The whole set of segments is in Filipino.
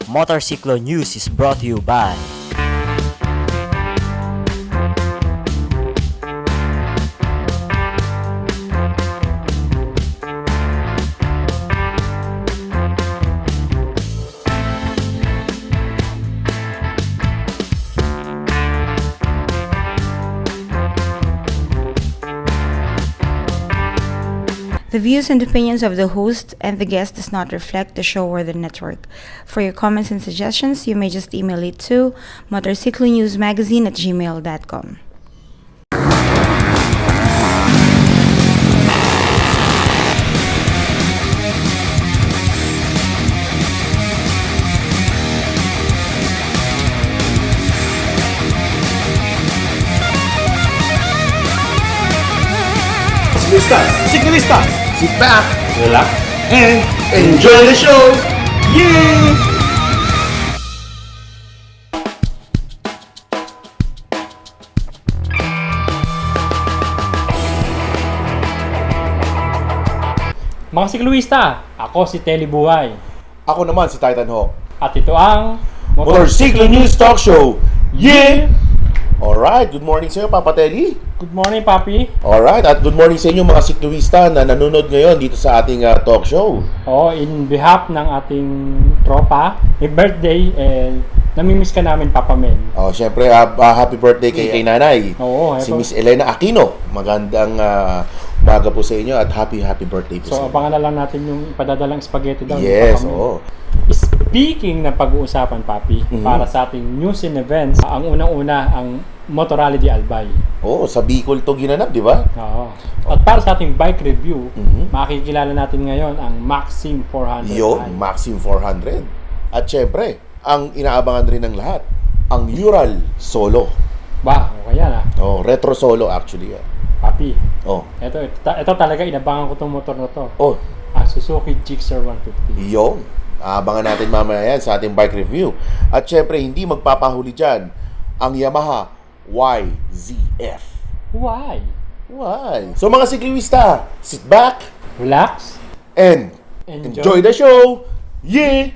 Motorcycle News is brought to you by The views and opinions of the host and the guest does not reflect the show or the network. For your comments and suggestions, you may just email it to motorcyclenewsmagazine@gmail.com. Ciclistas, sit back, relax, and enjoy the show! Yay! Mga sikluista, ako si Telly Buhay. Ako naman si Titan Hawk. At ito ang Motorcycle News Talk Show! Yeah! Alright, good morning sa iyo, Papa Telly. Good morning, Papi. Alright, at good morning sa inyo mga sikluista na nanonood ngayon dito sa ating talk show. Oo, in behalf ng ating tropa, may birthday, and namimiss ka namin, Papa Mel. Oh, syempre, happy birthday kay nanay. Oo, Si Miss Elena Aquino. Magandang umaga po sa inyo at happy birthday po So, sa inyo. abangan na lang natin yung ipadadalang spaghetti daw. ni Yes, Papa Mel. oo. Speaking ng pag-uusapan, Papi, para sa ating news and events, ang unang-una, ang Motorrally di Albay. Oo, sa Bicol to ginanap, di ba? Oo. At para sa ating bike review, makikilala natin ngayon ang Maxim 400. Yun, Maxim 400. At syempre, ang inaabangan rin ng lahat, ang Ural Solo. Ba, okay yan Oh, retro solo actually. Papi. Oh. Ito talaga, inabangan ko tong motor na to. Oh, Ang Suzuki Gixxer 150. yun. Abangan natin mamaya yan sa ating bike review. At syempre, hindi magpapahuli dyan ang Yamaha YZF. Why? Why? So mga siklista, sit back Relax. and enjoy the show. Yeah!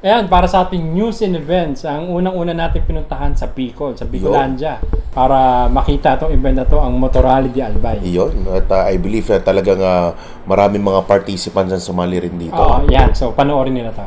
Ayan, para sa ating news and events, ang unang-una natin pinuntahan sa Bicol, sa Bicolandia, para makita itong event na to, ang Motorrally di Albay. Yun. At I believe talagang maraming mga participants ang sumali rin dito. Yan. So, panoorin nila to.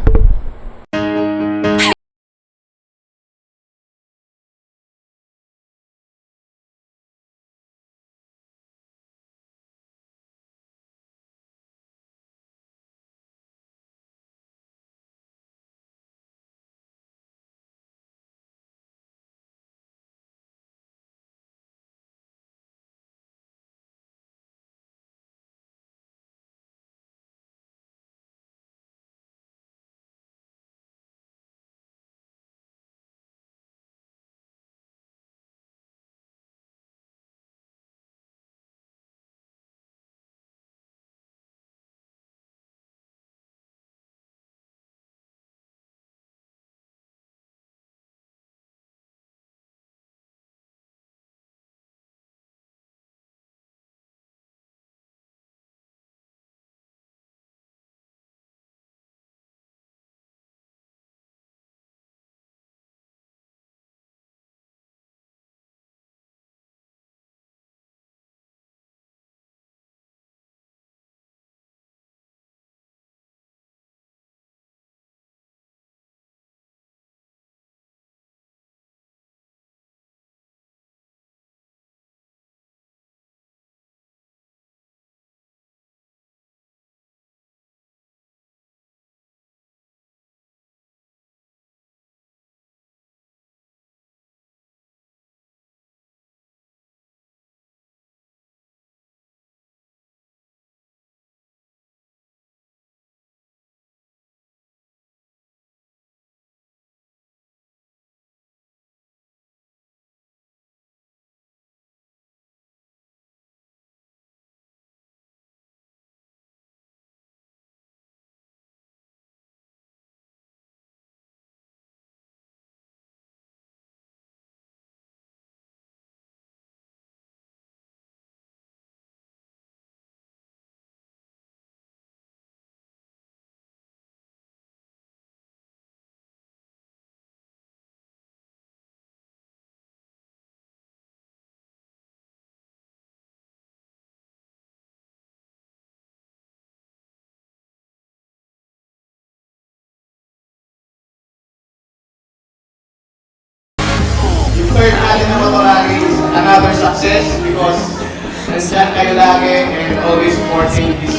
another success because nandyan kayo lagi and always supporting this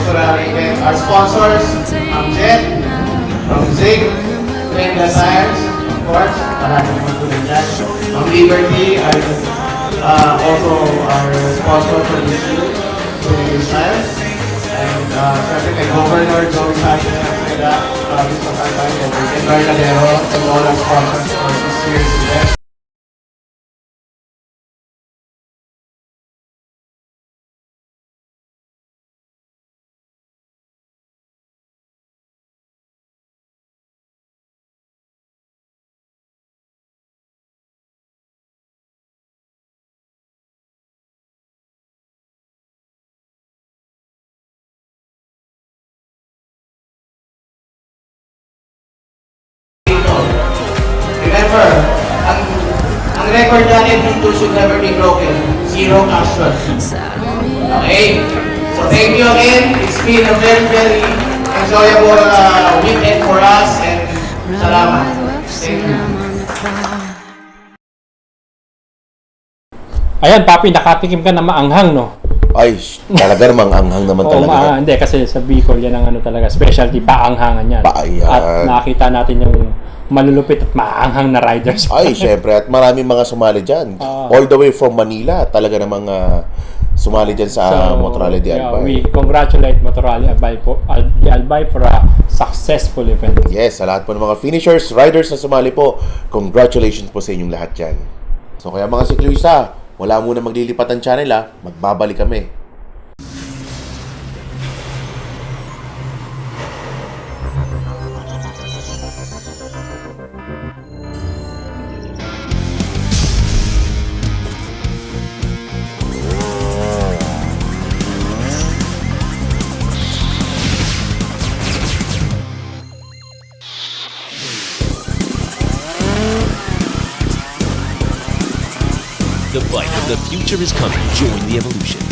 Motorrally event. Our sponsors, Jet, from Zig, Brenda Tires, of course, marami naman po nandyan. Liberty, also our sponsor for this year, Brenda Tires. And syempre kay Governor Joe Sanchez and Mr. Pantay, and Bernadero, and all our sponsors for this year's event. Remember, ang record natin dito should never be broken. Zero action. Okay? So thank you again. It's been a very enjoyable weekend for us and salamat. Thank you. Ayan, Papi, nakatikim ka na maanghang, no? Ay, talaga namang anghang naman Oo, talaga. hindi, kasi sa Bicol, yan ang ano talaga, specialty, paanghangan yan. Ayan. At nakita natin yung malulupit at maanghang na riders. Ay, syempre, at maraming mga sumali dyan. All the way from Manila, talaga namang sumali dyan sa Motorrally de Albay. We congratulate Motorrally de Albay for a successful event. Yes, sa lahat po ng mga finishers, riders na sumali po, congratulations po sa inyong lahat dyan. So kaya mga siklista, wala muna maglilipat ang channel magbabalik kami. The bike of the future is coming. Join the evolution.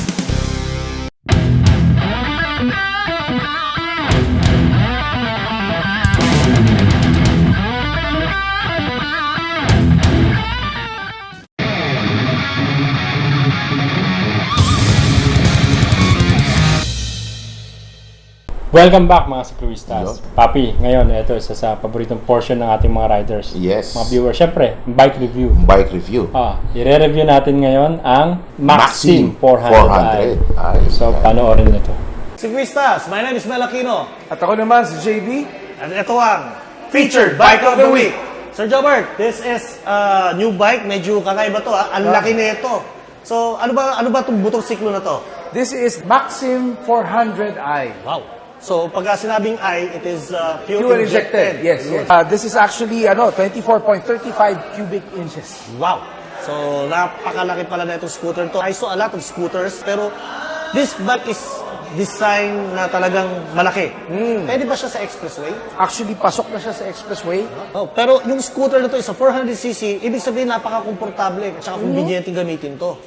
Welcome back mga sikluistas. Papi, ngayon ito isa sa paboritong portion ng ating mga riders. Yes. Mga viewers, syempre, bike review. Bike review. I-review natin ngayon ang Maxim 400i. So, panoorin nito. Sigwistas, my name is Mel Aquino. At ako naman si JB. At ito ang Featured Bike of the Week. Sir Jobert, this is a new bike. Medyo kakaiba to ha. Ang laki nito. So, ano ba itong butong siklo na to? This is Maxim 400i. Wow. So, pagka sinabing I, it is Fuel injected. Yes. This is actually 24.35 cubic inches. Wow. So, napakalaki pala na itong scooter to. I saw a lot of scooters, pero this bike is design na talagang malaki. Pwede ba siya sa expressway? Actually, pasok na siya sa expressway. Oh, pero yung scooter na to is a 400cc, ibig sabihin napaka-komportable at saka convenient gamitin to.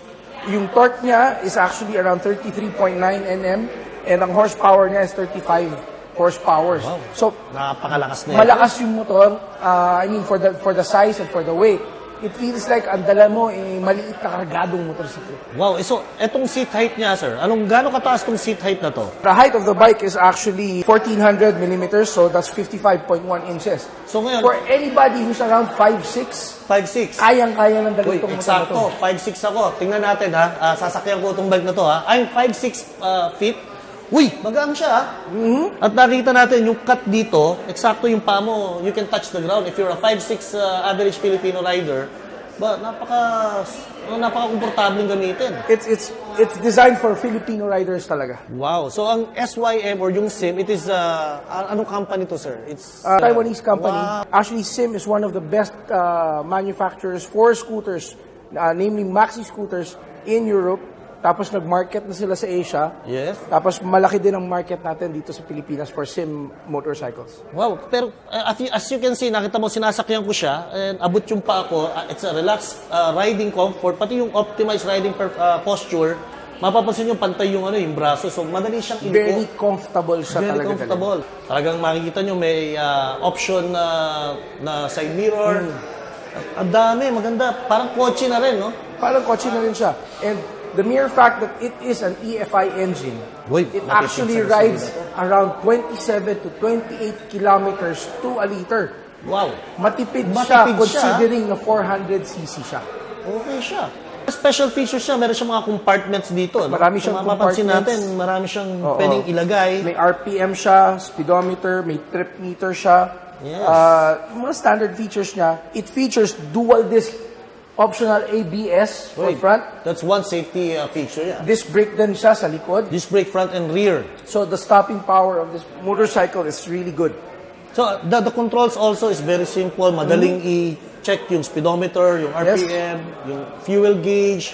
Yung torque niya is actually around 33.9 Nm and ang horsepower niya is 35 horsepower. Wow. So, Napakalakas na malakas yung motor. I mean, for the size and for the weight, it feels like ang dala mo maliit na kargadong motorsiklo. Wow, so etong seat height niya, sir. Gano'ng kataas tong seat height na to? The height of the bike is actually 1,400 millimeters, so that's 55.1 inches. So ngayon, For anybody who's around 5'6", 5'6". kayang-kaya ng dala Uy, itong motor na to. eksakto. 5'6 ako. Tingnan natin ha. Sasakyan ko itong bike na to ha. I'm 5'6 feet. Uy, magaan siya ha. At nakita natin yung cut dito, eksakto yung paa mo, you can touch the ground. If you're a 5'6 average Filipino rider, napaka-komportable gamitin. It's designed for Filipino riders talaga. Wow. So ang SYM or yung SIM, it is anong company to, sir? It's Taiwanese company. Wow. Actually, SIM is one of the best manufacturers for scooters, namely Maxi scooters in Europe. Tapos nag-market na sila sa Asia. Yes. Tapos malaki din ang market natin dito sa Pilipinas for SIM motorcycles. Wow, pero as you can see, nakita mo, sinasakyan ko siya, and abot yung pa ako, it's a relaxed riding comfort, pati yung optimized riding posture, mapapansin yung pantay yung yung braso, so madali siyang iliko. Very comfortable siya Very talaga. comfortable. Talagang makikita nyo, may option na side mirror. Ang dami, maganda. Parang kotse na rin, no? parang kotse na rin siya. And the mere fact that it is an EFI engine, Uy, it matipid actually sa gasolina rides around 27 to 28 kilometers to a liter. Wow. Matipid siya Matipid siya. considering na 400cc siya. Okay siya. Special features siya, meron siyang mga compartments dito. No? Marami siyang Kung mapapansin compartments. natin, marami siyang Oo. pwedeng ilagay. May RPM siya, speedometer, may trip meter siya. Yes. Mga standard features niya, it features dual disc optional ABS for Wait, front. that's one safety feature, yeah. Disc brake din siya sa likod. Disc brake front and rear. So the stopping power of this motorcycle is really good. So the controls also is very simple, madaling i-check yung speedometer, yung Yes. RPM, yung fuel gauge,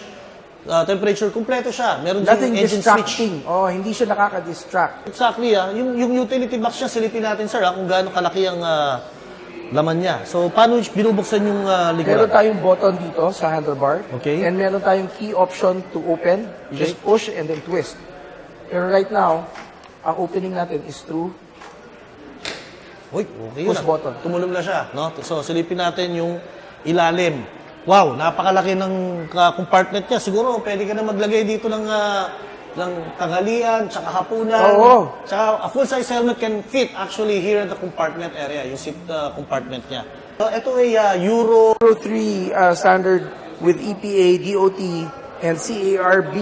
temperature, kumpleto siya. Meron din Nothing engine switch. distracting. Oh, hindi siya nakaka-distract. Exactly, yung utility box niya, silipin natin sir, kung gaano kalaki ang laman niya. So, paano binubuksan yung Meron likuran? tayong button dito sa handlebar. Okay. And meron tayong key option to open. You just push and then twist. Pero right now, ang opening natin is through Uy, okay yun. push button. Tumulong na siya. No? So, silipin natin yung ilalim. Wow, napakalaki ng compartment niya. Siguro, pwede ka na maglagay dito ng tanghalian, tsaka hapunan. Oo. Tsaka a full-size helmet can fit actually here in the compartment area, yung seat compartment niya. So, ito ay Euro. Euro 3 standard with EPA, DOT, and CARB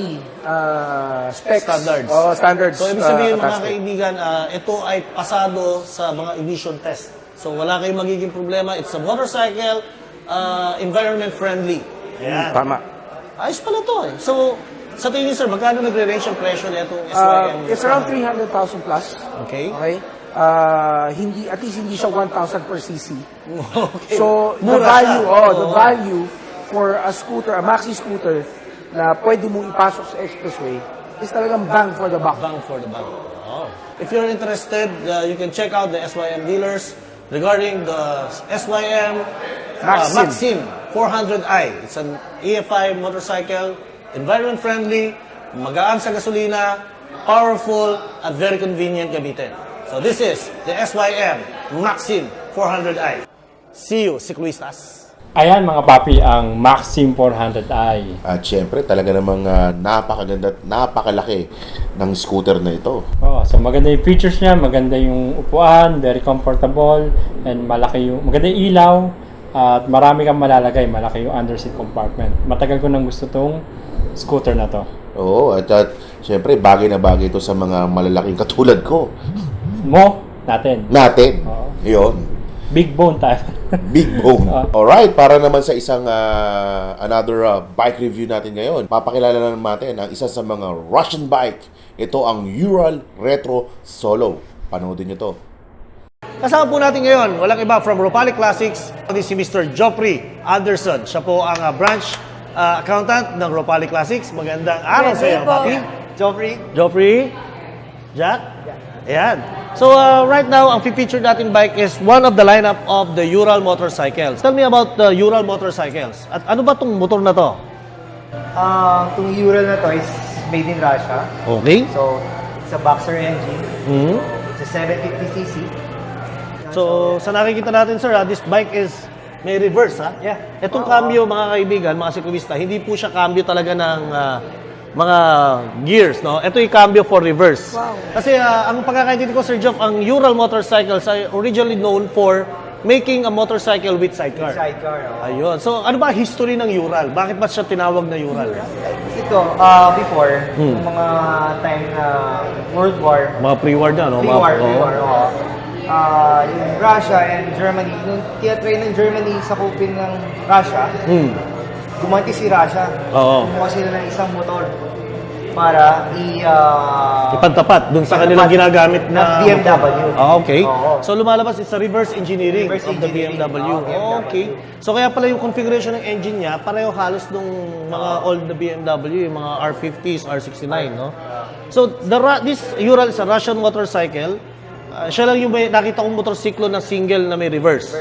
specs. Standards. Oh, standards. So, ibig sabihin, mga attached to it. kaibigan, ito ay pasado sa mga emission test. So, wala kayong magiging problema. It's a motorcycle, environment friendly. Ayan. Tama. Ayos pala to eh. So, sa tingin niyo, sir, magkano nagre-range ang presyo na itong SYM? It's around 300,000 plus. Okay. Okay? At least hindi siya 1,000 per cc. Okay. So, the Mura value, siya. the value for a scooter, a maxi scooter, na pwede mong ipasok sa expressway, is talagang bang for the buck. Bang for the buck. Oh. If you're interested, you can check out the SYM dealers regarding the SYM Maxim. Maxim 400i. It's an EFI motorcycle, environment friendly, magaan sa gasolina, powerful, at very convenient gamitin. So this is the SYM Maxim 400i. See you, Ciclistas. Ayan mga papi, ang Maxim 400i. At syempre, talaga namang napakaganda at napakalaki ng scooter na ito. Oh, so maganda yung features niya, maganda yung upuan, very comfortable, and malaki yung, maganda yung ilaw, at marami kang malalagay, malaki yung underseat compartment. Matagal ko nang gusto tong scooter na to. Oo, at syempre, bagay na bagay ito sa mga malalaking katulad ko. Natin. Oo. Yun. Big bone tayo. Big bone. Alright, para naman sa isang another bike review natin ngayon, papakilala na natin ang isa sa mga Russian bike. Ito ang Ural Retro Solo. Panoodin nyo to. Kasama po natin ngayon, walang iba from Ropali Classics, si Mr. Joffrey Anderson. Siya po ang branch accountant ng Ropali Classics. Magandang araw sa iyo, papi. Joffrey? Jack? Ayan. So right now, ang feature natin bike is one of the lineup of the Ural motorcycles. Tell me about the Ural motorcycles. At ano ba tong motor na to? Itong Ural na to is made in Russia. Okay. So, it's a boxer engine. Mhm. It's a 750cc. So, sa nakikita natin, sir, this bike is may reverse, ha? Yeah. Itong cambio, mga kaibigan, mga siklista, hindi po siya cambio talaga ng mga gears, no? Ito yung cambio for reverse. Wow. Kasi ang pagkakaintindi ko, Sir Jeff, ang Ural motorcycles ay originally known for making a motorcycle with sidecar. Sidecar. Ayun. So, ano ba history ng Ural? Bakit ba siya tinawag na Ural? Ito, before, yung mga time na World War, Mga pre-war na, no? pre-war, Oo. oo. Yung Russia and Germany, nung tinatry ng Germany sa kupin ng Russia, gumanti si Russia. Oo. Kumuha sila ng isang motor para Ipantapat dun sa kanilang ginagamit na BMW. Okay. Oo. So lumalabas it's a reverse engineering Reverse of the engineering. BMW. Oo, BMW. Okay. So kaya pala yung configuration ng engine niya pareho halos nung mga old na BMW, yung mga R50s, R69, no? So this Ural is a Russian motorcycle. Siya lang yung may nakita kong motorsiklo na single na may reverse.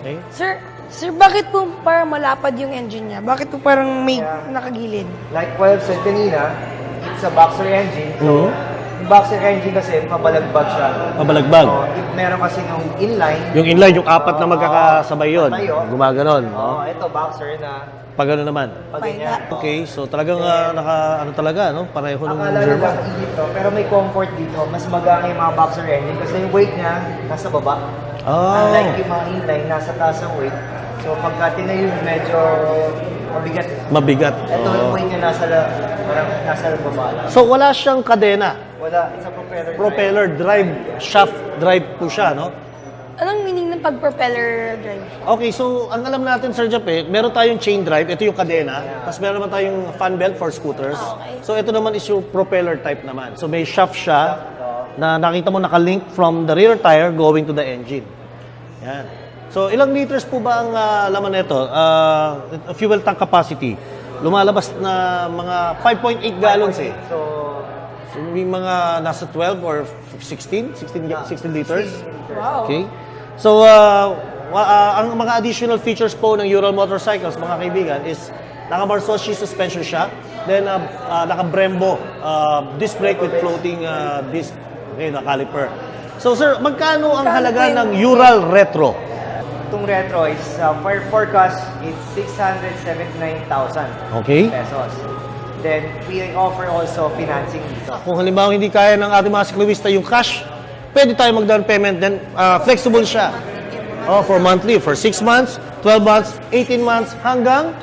Okay? Sir, bakit po parang malapad yung engine niya? Bakit po parang may nakagilid? Like what I've said kanina, it's a boxer engine. So, yung boxer engine kasi, mabalagbag siya. Mabalagbag. So, meron kasi nung inline. Yung inline, yung apat na magkakasabay yun. Tayo. Gumaganon. Oo, ito boxer na Pag ano naman. Pag ganyan. Okay, so talagang ano talaga, no? Pareho ng Akala nyo German. lang dito, pero may comfort dito. Mas magaan yung mga boxer engine kasi yung weight niya nasa baba. Oh. Unlike yung mga inline, nasa taas ang weight. So pagka tinayo, medyo mabigat. Mabigat. Ito yung weight niya parang nasa baba lang. So wala siyang kadena. Wala, it's a propeller. Propeller drive, shaft drive po siya, no? Anong meaning ng pag-propeller drive? Okay, so ang alam natin, Sir Jape, meron tayong chain drive, ito yung kadena, tapos meron naman tayong fan belt for scooters. Okay. So ito naman is yung propeller type naman. So may shaft siya na nakita mo nakalink from the rear tire going to the engine. Yan. So ilang liters po ba ang laman nito? Fuel tank capacity. Lumalabas na mga 5.8 gallons eh. So may mga nasa 12 or 16 liters. Wow. Okay? So, ang mga additional features po ng Ural Motorcycles, mga kaibigan, is naka-Marzocchi suspension shock, then naka-Brembo disc brake with floating disc, okay, na caliper. So, sir, magkano ang halaga ng Ural Retro? Itong retro is, for forecast, it's 679,000 Okay. pesos. Then, we offer also financing dito. Kung halimbawa hindi kaya ng ating mga siklista yung cash, pwede tayo mag-down payment, then flexible siya. For monthly, for 6 months, 12 months, 18 months, hanggang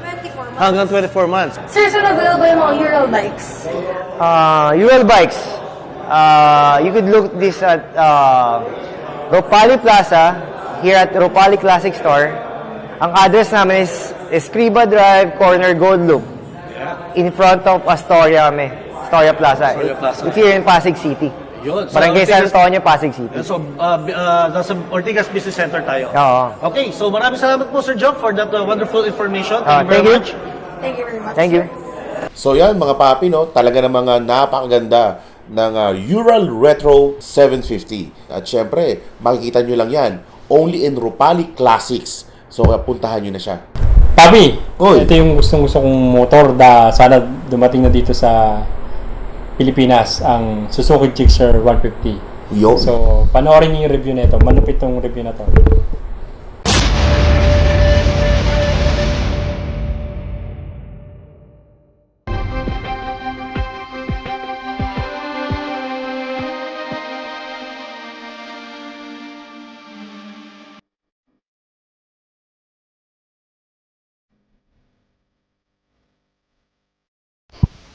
24 months. Sir, saan available yung mga Ural bikes? UL Bikes. You could look this at Ropali Plaza, here at Ropali Classic Store. Ang address namin is Escriba Drive, corner Gold Loop. In front of Astoria Plaza. It's here in Pasig City. Yun. Barangay San Antonio, Pasig City. So, nasa Ortigas Business Center tayo. Oo. Okay, so maraming salamat po, Sir John, for that wonderful information. Thank you thank very you. much. Thank you very much, Thank you. So yan mga papi, no? Talaga ng mga napakaganda ng Ural Retro 750. At syempre, makikita nyo lang yan. Only in Ropali Classics. So puntahan nyo na siya. Papi, Oy. ito yung gustong-gusto kong motor sana dumating na dito sa Pilipinas, ang Suzuki Gixxer 150. Yo. So, panoorin niyo yung review nito. Manupit tong review na to.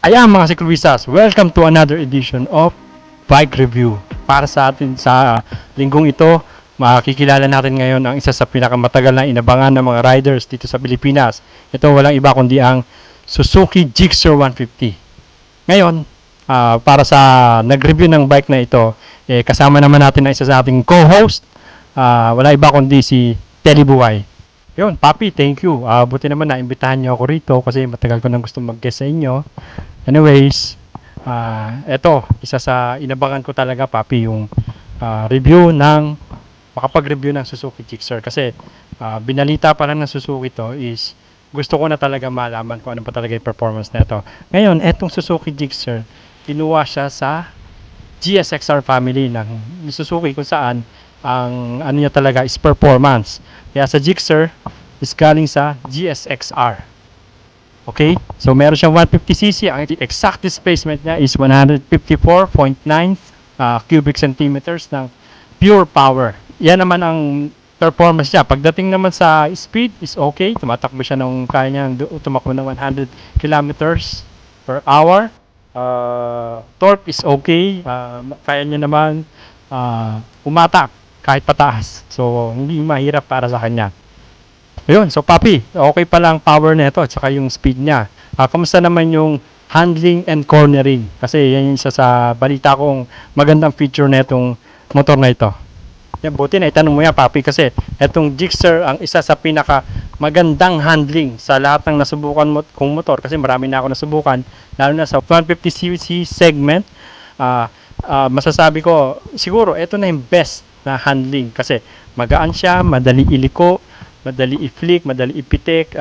Ayan mga sikluistas, welcome to another edition of Bike Review. Para sa atin sa linggong ito, makikilala natin ngayon ang isa sa pinakamatagal na inabangan ng mga riders dito sa Pilipinas. Ito walang iba kundi ang Suzuki Gixxer 150. Ngayon, para sa nag-review ng bike na ito, kasama naman natin ang isa sa ating co-host, wala iba kundi si Telibuhay. Yun, Papi, thank you. Buti naman naimbitahan niyo ako rito kasi matagal ko nang gusto mag-guest sa inyo. Anyways, eto, isa sa inabangan ko talaga, Papi, yung makapag-review ng Suzuki Gixxer. Kasi binalita pa lang ng Suzuki to is gusto ko na talaga malaman kung ano pa talaga yung performance na ito. Ngayon, etong Suzuki Gixxer, kinuha siya sa GSXR family ng Suzuki kung saan ang ano niya talaga is performance. Kaya sa Gixxer is galing sa GSXR. Okay? So meron siyang 150cc. Ang exact displacement niya is 154.9 cubic centimeters ng pure power. Yan naman ang performance niya. Pagdating naman sa speed is okay. Tumatakbo siya ng kaya niya tumakbo ng 100 kilometers per hour. Torque is okay. Kaya niya naman umatak kahit pataas. So, hindi mahirap para sa kanya. Ayun, so Papi, okay pa lang power nito at saka yung speed niya. Kamusta naman yung handling and cornering? Kasi yan yung isa sa balita kong magandang feature netong motor na ito. Yan, buti na itanong mo yan, Papi, kasi etong Gixxer ang isa sa pinaka magandang handling sa lahat ng nasubukan kong motor kasi marami na ako nasubukan, lalo na sa 150cc segment. Masasabi ko, siguro ito na yung best na handling kasi magaan siya, madali iliko, madali i-flick, madali ipitik,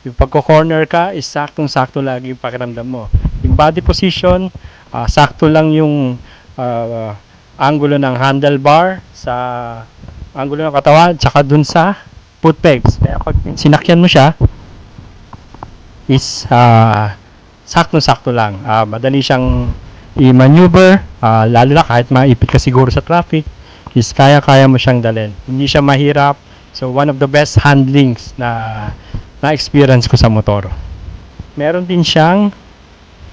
yung pagko-corner ka is saktong-sakto lagi yung pakiramdam mo. Yung body position, sakto lang yung angulo ng handlebar sa angulo ng katawan, tsaka dun sa foot pegs. Kaya pag sinakyan mo siya, is sakto-sakto lang. Madali siyang i-maneuver, lalo na kahit maipit ka siguro sa traffic, is kaya-kaya mo siyang dalhin. Hindi siya mahirap. So, one of the best handlings na na-experience ko sa motor. Meron din siyang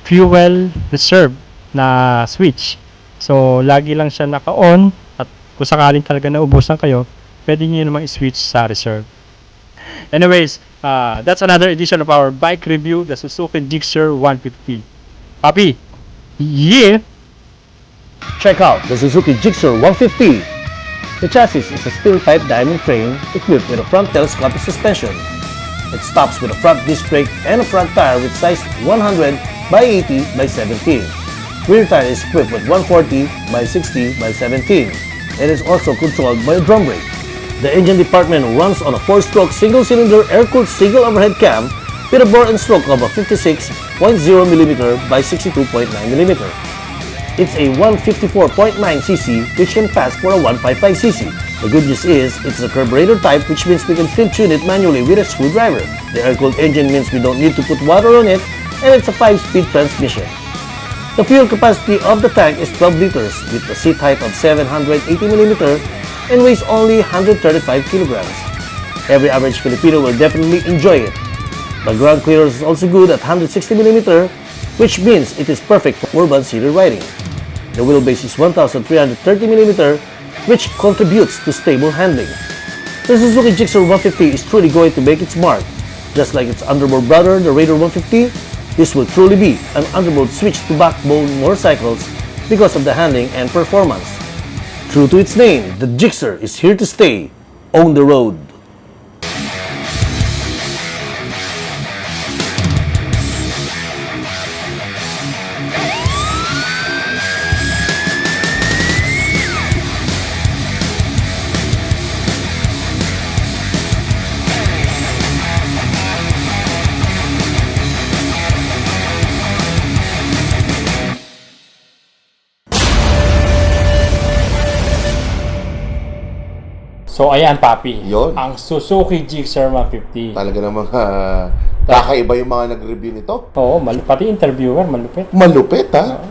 fuel reserve na switch. So, lagi lang siya naka-on at kung sakaling talaga naubusan kayo, pwede nyo namang i-switch sa reserve. Anyways, that's another edition of our bike review, the Suzuki Gixxer 150. Papi, yeah! Check out the Suzuki Gixxer 150. The chassis is a steel pipe diamond frame equipped with a front telescopic suspension. It stops with a front disc brake and a front tire with size 100 by 80 by 17. Rear tire is equipped with 140 by 60 by 17. It is also controlled by a drum brake. The engine department runs on a 4-stroke single-cylinder air-cooled single overhead cam with a bore and stroke of a 56.0mm by 62.9mm. It's a 154.9cc which can pass for a 155cc. The good news is, it's a carburetor type, which means we can still tune it manually with a screwdriver. The air-cooled engine means we don't need to put water on it, and it's a 5-speed transmission. The fuel capacity of the tank is 12 liters with a seat height of 780mm and weighs only 135 kilograms. Every average Filipino will definitely enjoy it. The ground clearance is also good at 160mm, which means it is perfect for urban city riding. The wheelbase is 1,330mm, which contributes to stable handling. The Suzuki Gixxer 150 is truly going to make its mark. Just like its underboard brother, the Raider 150, this will truly be an underboard switch to backbone motorcycles because of the handling and performance. True to its name, the Gixxer is here to stay on the road. So, ayan, Papi. Yun. Ang Suzuki Gixxer 150. Talaga namang kakaiba yung mga nag-review nito. Oo, pati interviewer, malupit. Malupit, ha?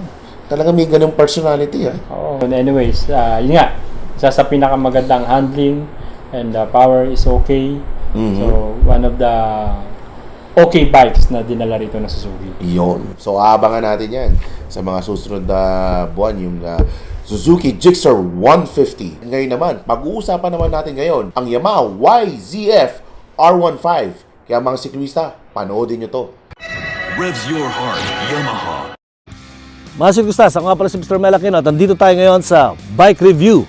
Talaga may ganung personality, ha? Oo. Anyways, yun nga. Isa sa pinakamagandang handling and power is okay. So, one of the okay bikes na dinala rito ng Suzuki. Yun. So, aabangan natin yan sa mga susunod na buwan, yung Suzuki Gixxer 150. Ngayon naman, pag-uusapan naman natin ngayon ang Yamaha YZF R15. Kaya mga siklista, panoodin nyo to. Revs your heart, Yamaha. Mga siklista, ako nga pala si Mr. Melakin at nandito tayo ngayon sa Bike Review.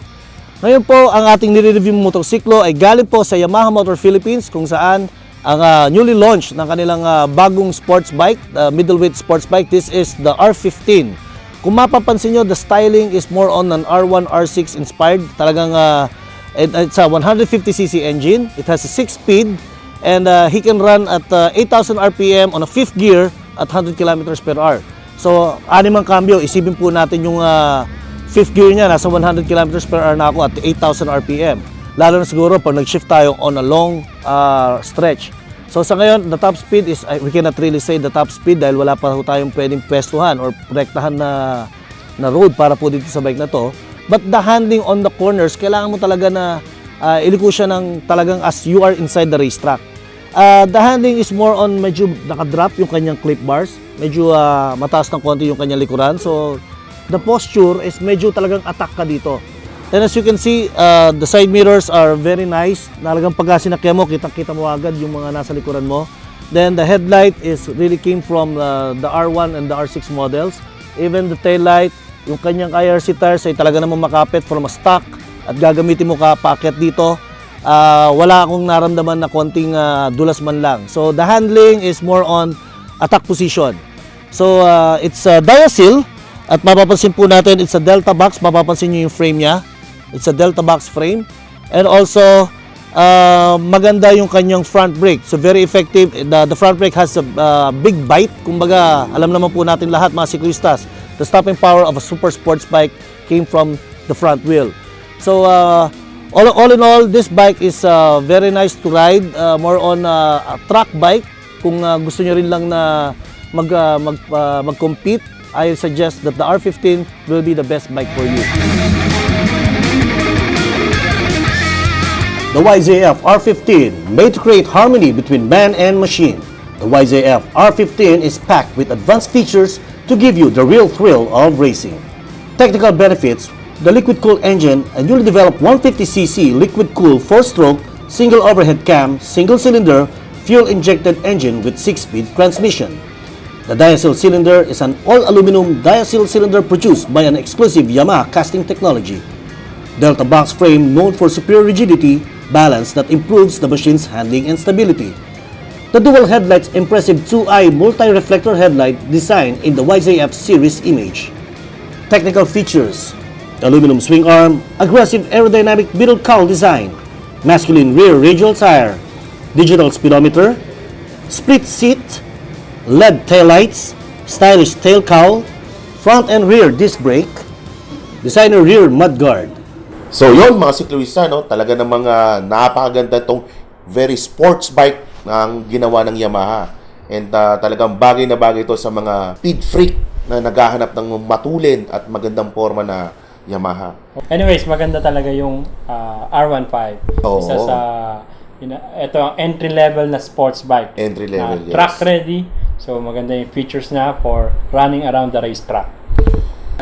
Ngayon po, ang ating nire-review motorsiklo ay galing po sa Yamaha Motor Philippines, kung saan ang newly launched ng kanilang bagong sports bike, middleweight sports bike. This is the R15. Kung mapapansin nyo, the styling is more on an R1, R6 inspired. Talagang it's a 150cc engine. It has a 6-speed and he can run at 8,000 RPM on a 5th gear at 100 kilometers per hour. So, animang cambio, isipin po natin yung 5th gear niya, nasa 100 kilometers per hour na ako at 8,000 RPM. Lalo na siguro pag nag-shift tayo on a long stretch. So sa ngayon, the top speed is, we cannot really say the top speed dahil wala pa tayong pwedeng pwestuhan or protektahan na road para po dito sa bike na to. But the handling on the corners, kailangan mo talaga na iliko siya ng talagang as you are inside the racetrack. The handling is more on medyo nakadrop yung kanyang clip bars. Medyo mataas ng konti yung kanyang likuran. So the posture is medyo talagang attack ka dito. And as you can see, the side mirrors are very nice. Talagang pagka sinakyan mo, kitang-kita mo agad yung mga nasa likuran mo. Then the headlight is really came from the R1 and the R6 models. Even the tail light, yung kanyang IRC tires ay talaga namang makapit from a stock at gagamitin mo ka paakyat dito. Wala akong naramdaman na konting dulas man lang. So the handling is more on attack position. So it's a Diasil at mapapansin po natin it's a Delta box. Mapapansin nyo yung frame niya. It's a Delta box frame. And also, maganda yung kanyang front brake. So very effective. The front brake has a big bite. Kumbaga, alam naman po natin lahat mga siklistas, the stopping power of a super sports bike came from the front wheel. So all in all, this bike is very nice to ride. More on a track bike. kung gusto nyo rin lang na mag-compete, I suggest that the R15 will be the best bike for you. The YZF R15, made to create harmony between man and machine. The YZF R15 is packed with advanced features to give you the real thrill of racing. Technical benefits: the liquid-cooled engine, a newly developed 150cc liquid-cooled 4-stroke, single overhead cam, single-cylinder, fuel-injected engine with 6-speed transmission. The diacetyl cylinder is an all-aluminum diacetyl cylinder produced by an exclusive Yamaha casting technology. Delta box frame known for superior rigidity, balance that improves the machine's handling and stability. The dual headlights impressive 2-eye multi-reflector headlight designed in the YZF series image. Technical features: aluminum swing arm, aggressive aerodynamic middle cowl design, masculine rear radial tire, digital speedometer, split seat, LED taillights, stylish tail cowl, front and rear disc brake, designer rear mudguard. So yon mga sikluista, no? Talaga namang napakaganda itong very sports bike ang ginawa ng Yamaha. And talagang bagay na bagay ito sa mga speed freak na naghahanap ng matulin at magandang forma na Yamaha. Anyways, maganda talaga yung R15. Oo. Isa sa, ito ang entry-level na sports bike. Entry-level, yes. Track ready. So maganda yung features na for running around the racetrack.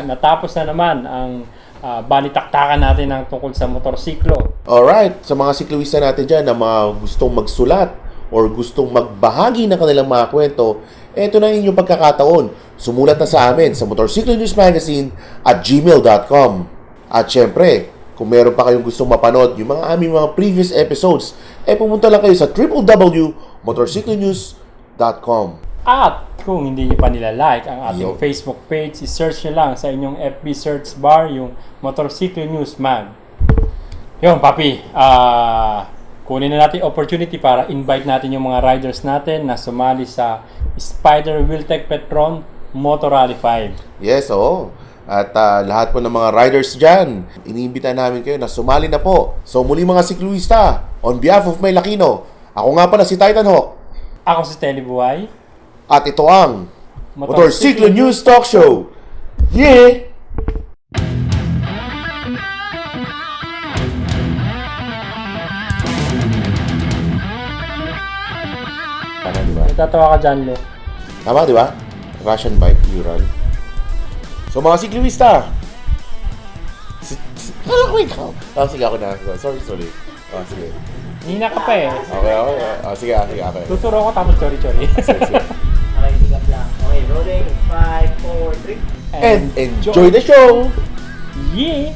Natapos na naman ang balitaktakan natin ng tungkol sa motorsiklo. Alright, sa mga sikluista natin dyan na mga gustong magsulat or gustong magbahagi ng kanilang mga kwento, eto na inyong pagkakataon. Sumulat na sa amin sa motorcyclonewsmagazine@gmail.com. At syempre, kung meron pa kayong gustong mapanood yung mga aming mga previous episodes, pumunta lang kayo sa www.motorcyclonews.com. At kung hindi nyo pa nila-like ang ating Facebook page, i-search nyo lang sa inyong FB search bar yung Motorcycle News Mag. Yun, papi, kunin na natin opportunity para invite natin yung mga riders natin na sumali sa Spider Wheeltech Petron Motor Rally 5. Yes, oo. At lahat po ng mga riders dyan, iniimbita namin kayo na sumali na po. So muli mga sikluista, on behalf of my Lakino, ako nga pala si Titan Hawk. Ako si Telly Buhay. At ito ang Motorcycle News Talk Show. Yeah! Tama, di ba? Natatawa ka dyan, Lo. Tama, di ba? Russian bike, Ural. So, mga sikluista. Kala ko ikaw. Sige, ako na. Sorry. Sige. Hina ka pa eh. Okay. Sige. Tuturo ko tapos chori-chori. Sige. Okay, tigap lang. Okay, rolling. 5, 4, 3. And enjoy the show! Yeah!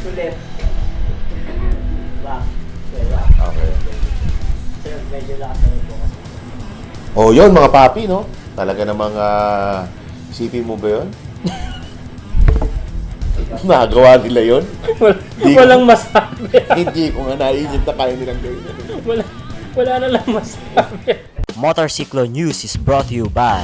Ulit. Back. Okay. Sir, medyo lakas na yung bukas. Oh, yun mga papi, no? Talaga namang isipin mo ba yun? Nagawa nila yun? Walang masabi. Hindi ko nga naisip na kaya nilang gawin. Wala na lang masabi. Motorcyclo News is brought to you by